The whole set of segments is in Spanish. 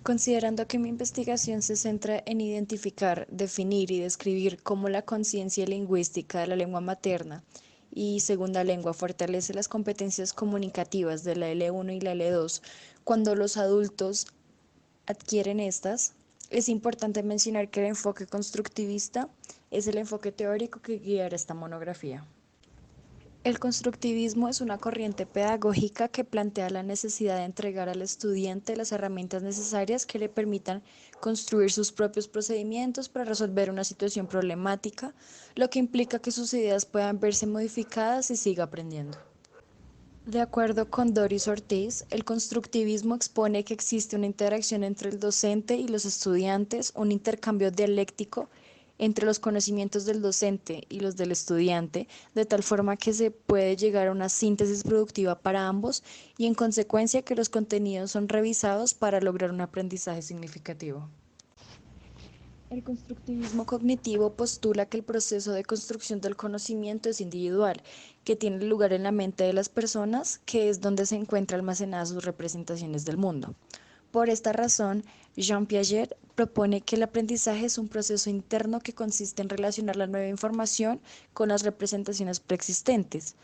Considerando que mi investigación se centra en identificar, definir y describir cómo la conciencia lingüística de la lengua materna y segunda lengua fortalece las competencias comunicativas de la L1 y la L2 cuando los adultos adquieren estas, es importante mencionar que el enfoque constructivista es el enfoque teórico que guiará esta monografía. El constructivismo es una corriente pedagógica que plantea la necesidad de entregar al estudiante las herramientas necesarias que le permitan construir sus propios procedimientos para resolver una situación problemática, lo que implica que sus ideas puedan verse modificadas y siga aprendiendo. De acuerdo con Doris Ortiz, el constructivismo expone que existe una interacción entre el docente y los estudiantes, un intercambio dialéctico entre los conocimientos del docente y los del estudiante, de tal forma que se puede llegar a una síntesis productiva para ambos y en consecuencia que los contenidos son revisados para lograr un aprendizaje significativo. El constructivismo cognitivo postula que el proceso de construcción del conocimiento es individual, que tiene lugar en la mente de las personas, que es donde se encuentran almacenadas sus representaciones del mundo. Por esta razón, Jean Piaget propone que el aprendizaje es un proceso interno que consiste en relacionar la nueva información con las representaciones preexistentes.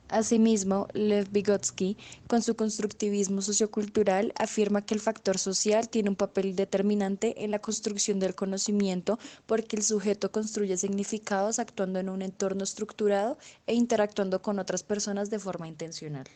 Asimismo, Lev Vygotsky, con su constructivismo sociocultural, afirma que el factor social tiene un papel determinante en la construcción del conocimiento porque el sujeto construye significados actuando en un entorno estructurado e interactuando con otras personas de forma intencional.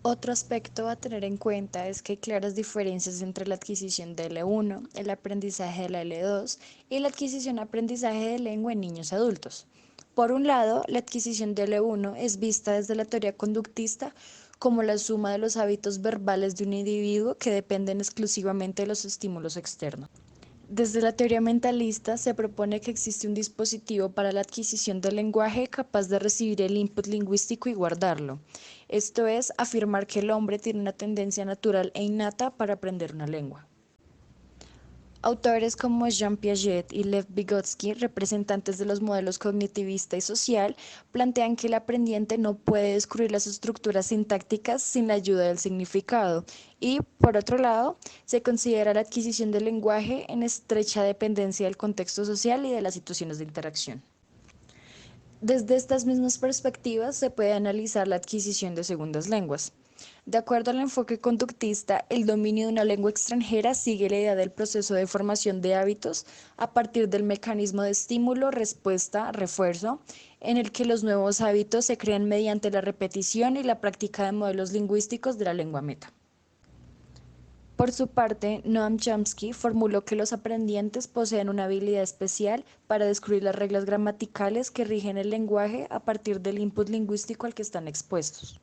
Otro aspecto a tener en cuenta es que hay claras diferencias entre la adquisición de L1, el aprendizaje de la L2 y la adquisición-aprendizaje de lengua en niños y adultos. Por un lado, la adquisición de L1 es vista desde la teoría conductista como la suma de los hábitos verbales de un individuo que dependen exclusivamente de los estímulos externos. Desde la teoría mentalista se propone que existe un dispositivo para la adquisición del lenguaje capaz de recibir el input lingüístico y guardarlo. Esto es, afirmar que el hombre tiene una tendencia natural e innata para aprender una lengua. Autores como Jean Piaget y Lev Vygotsky, representantes de los modelos cognitivista y social, plantean que el aprendiente no puede descubrir las estructuras sintácticas sin la ayuda del significado y, por otro lado, se considera la adquisición del lenguaje en estrecha dependencia del contexto social y de las situaciones de interacción. Desde estas mismas perspectivas se puede analizar la adquisición de segundas lenguas. De acuerdo al enfoque conductista, el dominio de una lengua extranjera sigue la idea del proceso de formación de hábitos a partir del mecanismo de estímulo, respuesta, refuerzo, en el que los nuevos hábitos se crean mediante la repetición y la práctica de modelos lingüísticos de la lengua meta. Por su parte, Noam Chomsky formuló que los aprendientes poseen una habilidad especial para descubrir las reglas gramaticales que rigen el lenguaje a partir del input lingüístico al que están expuestos.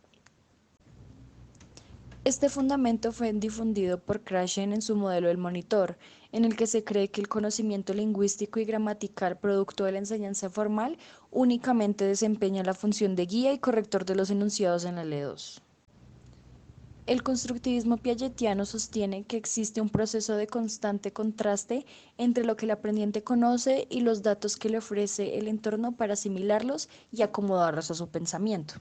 Este fundamento fue difundido por Krashen en su modelo del monitor, en el que se cree que el conocimiento lingüístico y gramatical producto de la enseñanza formal únicamente desempeña la función de guía y corrector de los enunciados en la L2. El constructivismo piagetiano sostiene que existe un proceso de constante contraste entre lo que el aprendiente conoce y los datos que le ofrece el entorno para asimilarlos y acomodarlos a su pensamiento.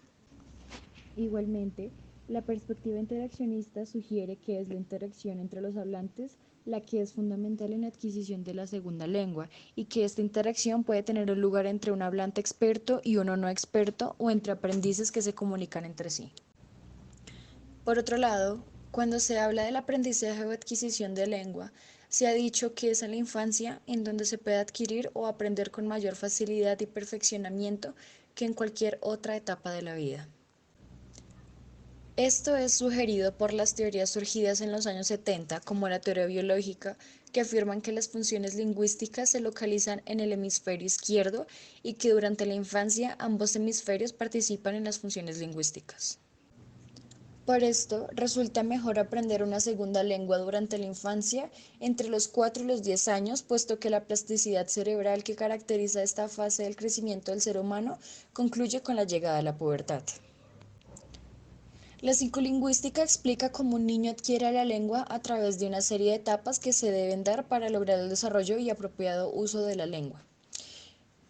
Igualmente, la perspectiva interaccionista sugiere que es la interacción entre los hablantes la que es fundamental en la adquisición de la segunda lengua y que esta interacción puede tener un lugar entre un hablante experto y uno no experto o entre aprendices que se comunican entre sí. Por otro lado, cuando se habla del aprendizaje o adquisición de lengua, se ha dicho que es en la infancia en donde se puede adquirir o aprender con mayor facilidad y perfeccionamiento que en cualquier otra etapa de la vida. Esto es sugerido por las teorías surgidas en los años 70, como la teoría biológica, que afirman que las funciones lingüísticas se localizan en el hemisferio izquierdo y que durante la infancia ambos hemisferios participan en las funciones lingüísticas. Por esto, resulta mejor aprender una segunda lengua durante la infancia, entre los 4 y los 10 años, puesto que la plasticidad cerebral que caracteriza esta fase del crecimiento del ser humano concluye con la llegada de la pubertad. La psicolingüística explica cómo un niño adquiere la lengua a través de una serie de etapas que se deben dar para lograr el desarrollo y apropiado uso de la lengua.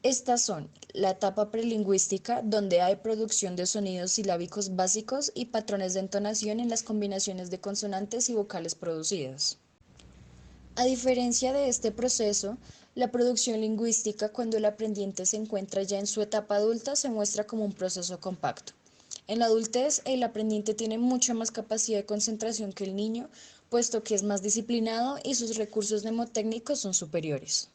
Estas son la etapa prelingüística, donde hay producción de sonidos silábicos básicos y patrones de entonación en las combinaciones de consonantes y vocales producidas. A diferencia de este proceso, la producción lingüística cuando el aprendiente se encuentra ya en su etapa adulta se muestra como un proceso compacto. En la adultez, el aprendiente tiene mucha más capacidad de concentración que el niño, puesto que es más disciplinado y sus recursos mnemotécnicos son superiores.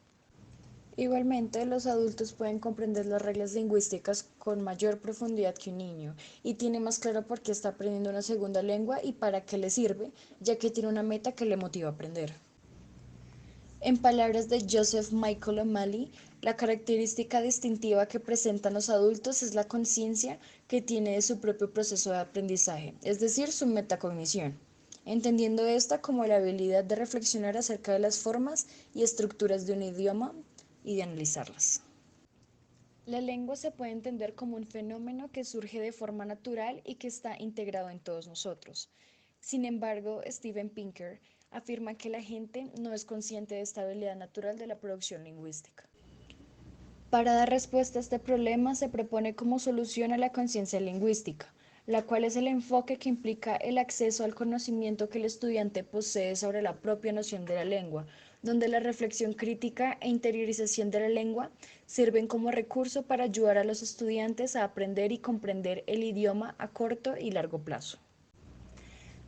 Igualmente, los adultos pueden comprender las reglas lingüísticas con mayor profundidad que un niño y tiene más claro por qué está aprendiendo una segunda lengua y para qué le sirve, ya que tiene una meta que le motiva a aprender. En palabras de Joseph Michael O'Malley, la característica distintiva que presentan los adultos es la conciencia que tiene de su propio proceso de aprendizaje, es decir, su metacognición, entendiendo esta como la habilidad de reflexionar acerca de las formas y estructuras de un idioma y de analizarlas. La lengua se puede entender como un fenómeno que surge de forma natural y que está integrado en todos nosotros. Sin embargo, Steven Pinker afirma que la gente no es consciente de esta habilidad natural de la producción lingüística. Para dar respuesta a este problema se propone como solución a la conciencia lingüística, la cual es el enfoque que implica el acceso al conocimiento que el estudiante posee sobre la propia noción de la lengua, donde la reflexión crítica e interiorización de la lengua sirven como recurso para ayudar a los estudiantes a aprender y comprender el idioma a corto y largo plazo.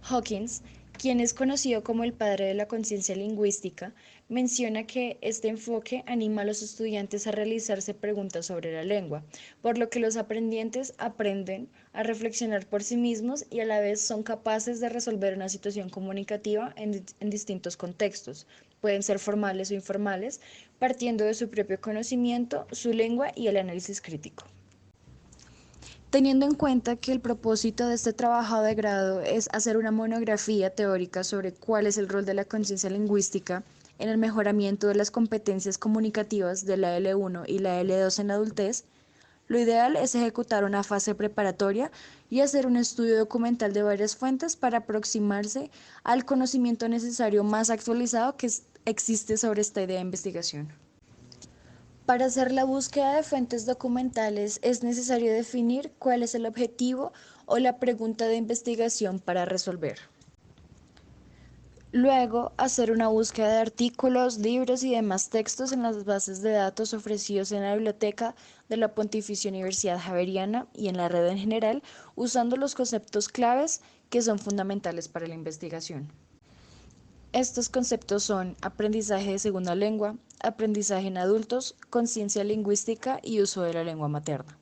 Hawkins, quien es conocido como el padre de la conciencia lingüística, menciona que este enfoque anima a los estudiantes a realizarse preguntas sobre la lengua, por lo que los aprendientes aprenden a reflexionar por sí mismos y a la vez son capaces de resolver una situación comunicativa en distintos contextos, pueden ser formales o informales, partiendo de su propio conocimiento, su lengua y el análisis crítico. Teniendo en cuenta que el propósito de este trabajo de grado es hacer una monografía teórica sobre cuál es el rol de la conciencia lingüística en el mejoramiento de las competencias comunicativas de la L1 y la L2 en la adultez, lo ideal es ejecutar una fase preparatoria y hacer un estudio documental de varias fuentes para aproximarse al conocimiento necesario más actualizado que existe sobre esta idea de investigación. Para hacer la búsqueda de fuentes documentales es necesario definir cuál es el objetivo o la pregunta de investigación para resolver. Luego, hacer una búsqueda de artículos, libros y demás textos en las bases de datos ofrecidos en la biblioteca de la Pontificia Universidad Javeriana y en la red en general, usando los conceptos claves que son fundamentales para la investigación. Estos conceptos son aprendizaje de segunda lengua, aprendizaje en adultos, conciencia lingüística y uso de la lengua materna.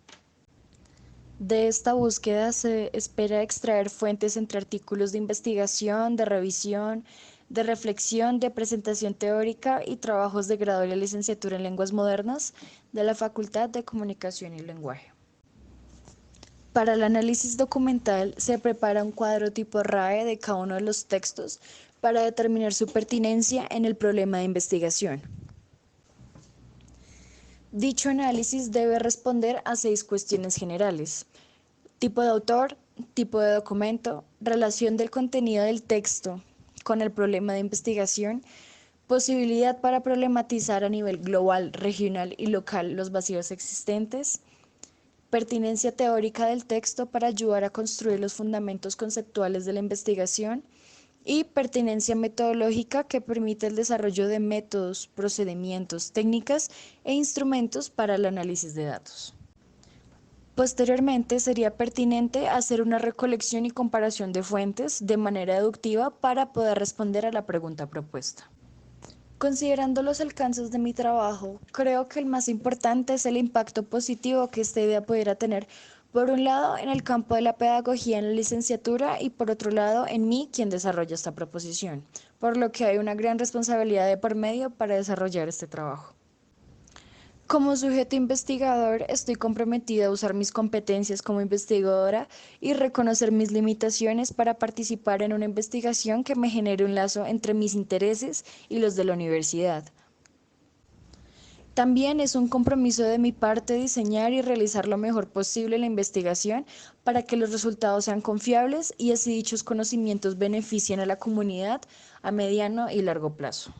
De esta búsqueda se espera extraer fuentes entre artículos de investigación, de revisión, de reflexión, de presentación teórica y trabajos de grado de la licenciatura en lenguas modernas de la Facultad de Comunicación y Lenguaje. Para el análisis documental se prepara un cuadro tipo RAE de cada uno de los textos para determinar su pertinencia en el problema de investigación. Dicho análisis debe responder a 6 cuestiones generales: tipo de autor, tipo de documento, relación del contenido del texto con el problema de investigación, posibilidad para problematizar a nivel global, regional y local los vacíos existentes, pertinencia teórica del texto para ayudar a construir los fundamentos conceptuales de la investigación y pertinencia metodológica que permite el desarrollo de métodos, procedimientos, técnicas e instrumentos para el análisis de datos. Posteriormente, sería pertinente hacer una recolección y comparación de fuentes de manera deductiva para poder responder a la pregunta propuesta. Considerando los alcances de mi trabajo, creo que el más importante es el impacto positivo que esta idea pudiera tener, por un lado, en el campo de la pedagogía en la licenciatura y por otro lado, en mí, quien desarrolla esta proposición, por lo que hay una gran responsabilidad de por medio para desarrollar este trabajo. Como sujeto investigador, estoy comprometida a usar mis competencias como investigadora y reconocer mis limitaciones para participar en una investigación que me genere un lazo entre mis intereses y los de la universidad. También es un compromiso de mi parte diseñar y realizar lo mejor posible la investigación para que los resultados sean confiables y así dichos conocimientos beneficien a la comunidad a mediano y largo plazo.